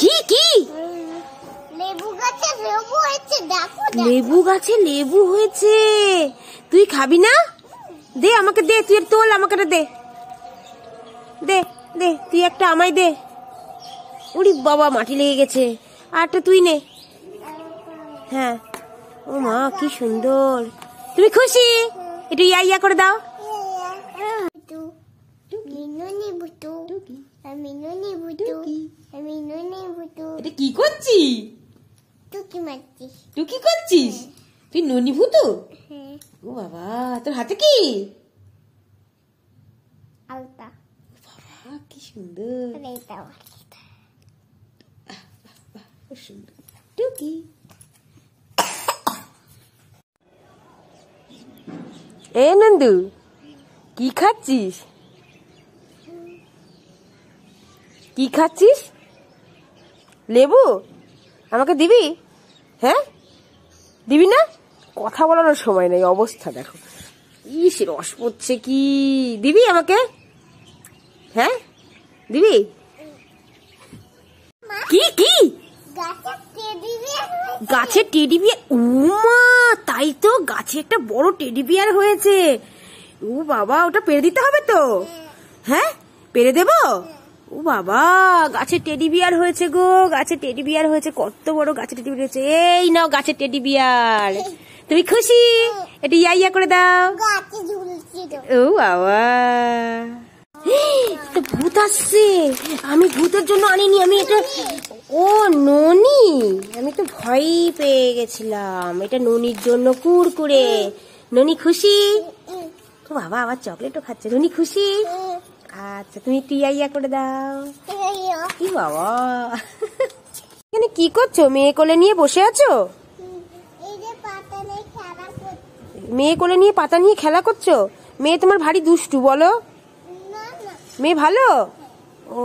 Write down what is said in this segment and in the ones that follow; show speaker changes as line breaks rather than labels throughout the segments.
কি কি লেবু গাছে লেবু হয়েছে, তুই খাবি না? দে আমাকে দে, তুই তোল আমাকে দে দে দে, তুই একটা আমায় দে। ওরে বাবা মাটি লেগে গেছে, আরটা তুই নে। হ্যাঁ, ও মা কি সুন্দর, তুমি খুশি? একটু ইয়া ইয়া করে দাও। এটা কি করছিস? তুই কি করছিস? তুই ননি ভূতু? ও বাবা, তোর হাতে কি? আলতা। বাবা কি সুন্দর, সুন্দর টুকি। এ নন্দু, কি খাচ্ছিস? কি খাচ্ছিস? লেবু আমাকে দিবি? হ্যাঁ দিবি না? কথা বলার সময় নেই, অবস্থা দেখো। ইস রস পড়ছে, কি দিবি আমাকে? হ্যাঁ দিবি? কি কি গাছের টেডি বিয়ার? উমা, তাই তো, গাছে একটা বড় টেডি বিয়ার হয়েছে। ও বাবা, ওটা পেরে দিতে হবে তো? হ্যাঁ পেরে দেব? ও বাবা, গাছের টেডি বিয়ার হয়েছে গো, গাছের টেডি বিয়ার হয়েছে, কত বড় গাছের টেডি বিয়ার হয়েছে। এই নাও গাছের টেডি বিয়ার, তুমি খুশি? এটা ইয়া ইয়া করে দাও। ও বাবা, তো ভূত আসছে। আমি ভূতের জন্য আনিনি, আমি এটা, ও ননি, আমি তো ভয় পেয়ে গেছিলাম। এটা ননির জন্য কুরকুরে। ননি খুশি? ও বাবা, আবার চকলেটও খাচ্ছে। ননি খুশি? আচ্ছা, তুমি একটু ইয়া ইয়া করে দাও। কি বাবা, এখানে কি করছো? মেয়ে কোলে নিয়ে বসে আছো? মেয়ে কোলে নিয়ে পাতা নিয়ে খেলা করছো? মেয়ে তোমার ভারী দুষ্টু, বলো? মেয়ে ভালো? ও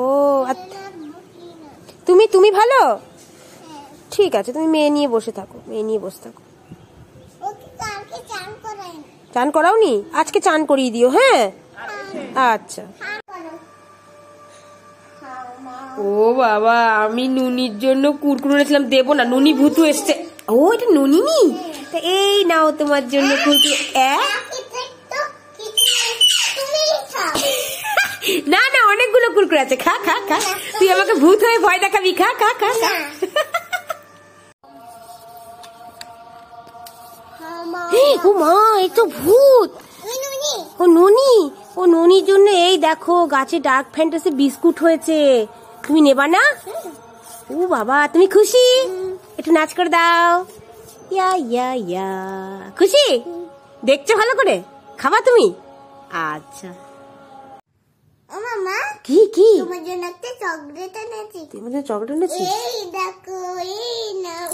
তুমি ভালো? ঠিক আছে, তুমি মেয়ে নিয়ে বসে থাকো, মেয়ে নিয়ে বসে থাকো। চান করাওনি? আজকে চান করিয়ে দিও। হ্যাঁ আচ্ছা। ও বাবা, আমি নুনির জন্য কুরকুরে এনেছিলাম, দেবো না, নুনি ভূতু এসছে। ও এটা নুনি নি, এই নাও তোমার জন্য কুরকুরে। না না, অনেকগুলো কুরকুরে আছে, খা খা খা। তুই আমাকে ভূত হয়ে ভয় দেখাবি, খা খা খা খা। ও মা, এই তো ভূত। ও ননি, ও ননির জন্য এই দেখো গাছে ডার্ক ফ্যান্টাসি বিস্কুট হয়েছে, তুমি নেবা না? ও বাবা, তুমি খুশি? একটু নাচ করে দাও। ইয়া ইয়া ইয়া, খুশি? দেখছো ভালো করে, খাবা তুমি? আচ্ছা। কি কি? তোমার জন্য একটা চকলেট এনেছি। তোমার জন্য চকলেট এনেছি? এই দেখো, এই নাও।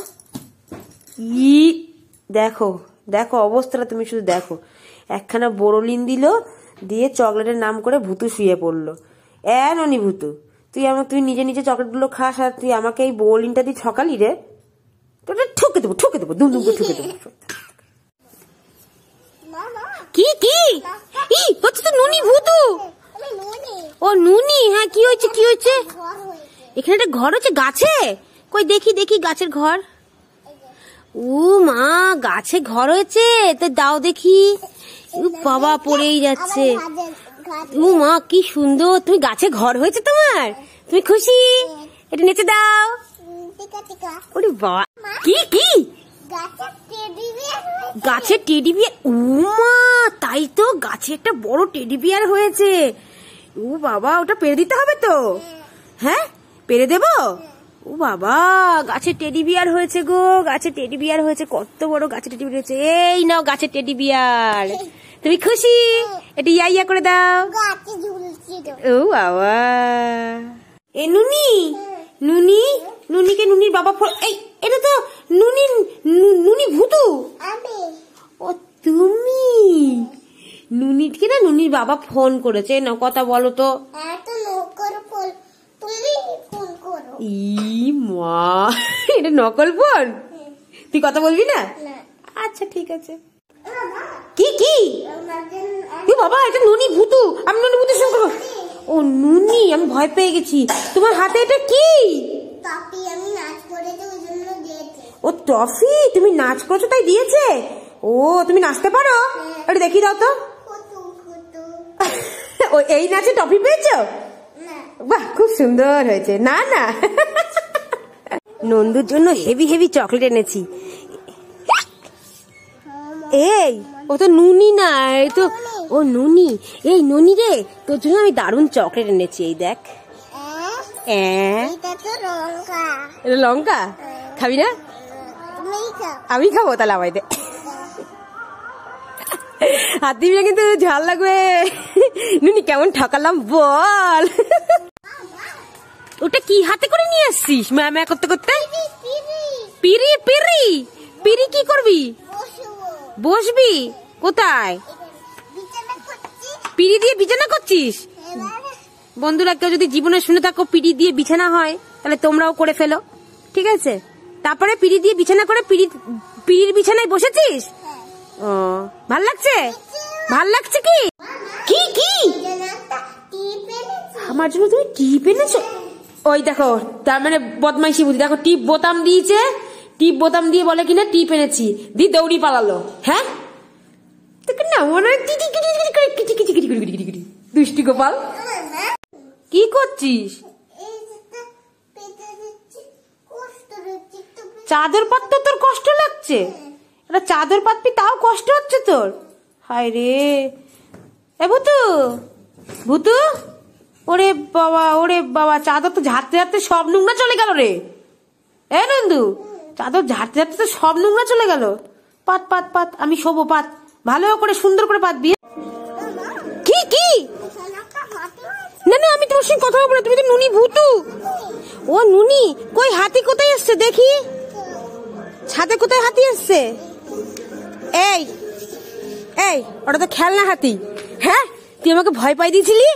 দেখো দেখো অবস্থাটা, তুমি শুধু দেখো। একখানা বোরোলিন দিল, দিয়ে চকলেটের নাম করে ভূতু শুয়ে পড়লো। ননি ভূতু, তুই নিজে নিজে চকলেটগুলো খাস, আর তুই আমাকে এই বোরোলিনটা দিয়ে ঠকালি রে। তোটা ঠুকে দেবো দুম দুম করে ঠুকে দেবো। কি কি হচ্ছে? তো নুনি ভূতু। ও নুনি, হ্যাঁ কি হয়েছে কি হয়েছে? এখানে একটা ঘর হচ্ছে গাছে, কই দেখি দেখি গাছের ঘর। ও মা, গাছে ঘর হয়েছে, তো দাও দেখি। বাবা পড়েই যাচ্ছে। ও মা কি সুন্দর, তুমি গাছে ঘর হয়েছে তোমার, তুমি খুশি? এটা নেচে দাও। ওরে বাবা, কি কি গাছের টেডি বিয়ার? ও মা, তাই তো, গাছে একটা বড় টেডি বিয়ার হয়েছে। ও বাবা, ওটা পেরে দিতে হবে তো? হ্যাঁ পেরে দেব? ও বাবা, গাছের টেডি বিয়ার হয়েছে গো, গাছের টেডি বিয়ার হয়েছে, কত বড় গাছের টেডি বিয়ার হয়েছে। এই নাও গাছের টেডি বিয়ার, তুমি খুশি? এটা ইয়া ইয়া করে দাও। ও বাবা, এ নুনি, নুনি, নুনিকে নুনির বাবা ফোন, এই এটা তো নুনি ভূতু। ও তুমি নুনিকে না, নুনির বাবা ফোন করেছে, না কথা বলো তো। ই মা, এটা নকল ফোন, তুই কথা বলবি না? আচ্ছা ঠিক আছে। কি কি? বাবা, এটা নুনি ভূতু, আমি নুনি ভূতুর সঙ্গে ও নুনি, আমি ভয় পেয়ে গেছি। তোমার হাতে এটা কি?
টফি, আমি নাচ করেছি ওই জন্য দিয়েছে।
ও টফি, তুমি নাচ করছো তাই দিয়েছে? ও তুমি নাচতে পারো? একটু দেখি দাও তো। ও এই নাচে টফি পেয়েছো? বাহ, খুব সুন্দর হয়েছে। না না, নন্দুর জন্য হেভি হেভি চকলেট এনেছি। এই ও তো নুনি না, এই তো ও নুনি। এই নুনি রে, তোর জন্য আমি দারুণ চকলেট এনেছি। এই দেখ।
এটা তো লঙ্কা।
এটা লঙ্কা? খাবি না?
তুমিই খাও।
আমি খাবো, তাহলে আমায় দে। হাত দিবি না কিন্তু, ঝাল লাগবে। নুনি কেমন ঠকালাম বল। ওটা কি হাতে করে নিয়ে আসছিস ম্যাম করতে করতে? পিরি পিরি পিরি কি করবি? বসবি কোথায়? পিড়ি দিয়ে বিছানা করছিস? বন্ধুরা, কেউ যদি জীবনে শুনে থাকো পিড়ি দিয়ে বিছানা হয়, তাহলে তোমরাও করে ফেলো, ঠিক আছে? তারপরে পিড়ি দিয়ে বিছানা করে পিড়ির বিছানায় বসেছিস? ও, ভাল লাগছে? ভাল লাগছে কি? কি কি আমার জন্য তুমি টিপ এনেছো? ওই দেখো, তার মানে বদমাইশি বুদ্ধি। দেখো, টিপ বোতাম দিয়েছে, টিপ বোতাম দিয়ে বলে কিনা টিপ এনেছি, দি দৌড়ি পালালো। হ্যাঁ না, মনে হয় দুষ্টি গোপাল। কি করছিস? চাদর পাততে তোর কষ্ট লাগছে? এটা চাদর পাতবি তাও কষ্ট হচ্ছে তোর? হায় রে। এ ভুতু, ভুতু, ওরে বাবা, ওরে বাবা, চাদর তো ঝাড়তে ঝাড়তে সব নোংরা চলে গেল রে। এ নন্দু, চাদর ঝাড়তে ঝাড়তে তো সব নোংরা চলে গেল। পাত পাত পাত, আমি শোবো, পাত ভালো করে সুন্দর করে পাতবি। কি কি? না না, আমি তোমার সঙ্গে কথা বলবো না, তুমি তো নুনি ভুতু। ও নুনি, কই হাতি কোথায় এসছে দেখি? ছাদে কোথায় হাতি এসছে? এই এই, ওটা তো খেলনা হাতি। হ্যাঁ, তুই আমাকে ভয় পাই দিয়েছিলি।